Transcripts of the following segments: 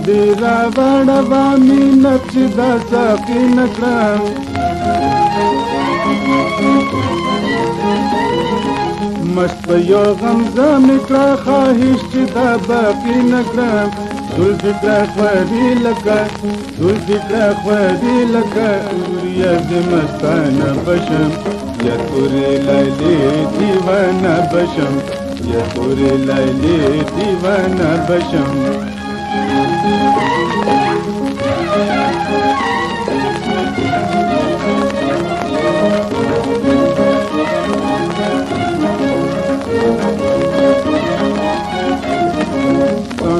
دې راوړوه مینت چې دا ساقي نه کړم مست په یو غمزه مې کړه خواهش چې دا باقي نه کړم زلفې کړه خواري لکه زلفې کړه خواري لکه یا دې مستانه بشم یا تورې لیلې دیوانه بشم یا تورې لیلې دیوانه بشم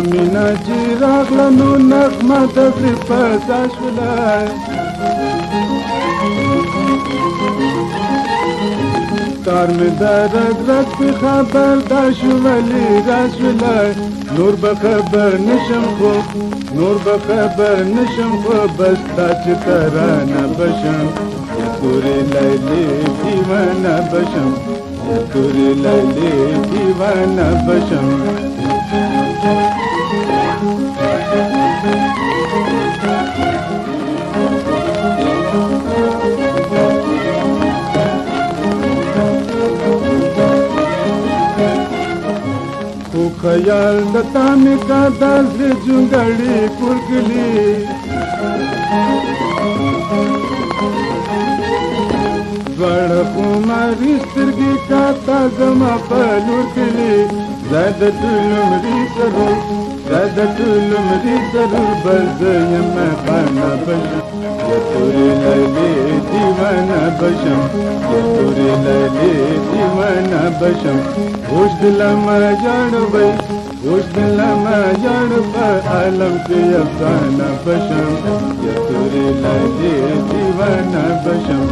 مینا چې راغله نو نغمه د زړه پزه شوله تار مې د رګ رګ په خبر دا شو ولې راشوله نور به خبر نشم خو نور به خبر نشم خو بس تا چې ترانه بشم یا تورې لیلې دیوانه بشم یا تورې لیلې دیوانه بشم خیال د تامې کا د زړه جونګړې پورګلي دواړه خماري سترګې کا تا زما په لور کلي زه د ټولمري سرور زه د ټولمري سرور بل زه یم خانه بشم یا تورې لیلې دیوانه بشم یا تورې لیلې دیوانه بشم اوس دلمه جاړوئ اوس دلمه جاړ په عالم کې افسانه بشم یا تورې لیلې دیوانه بشم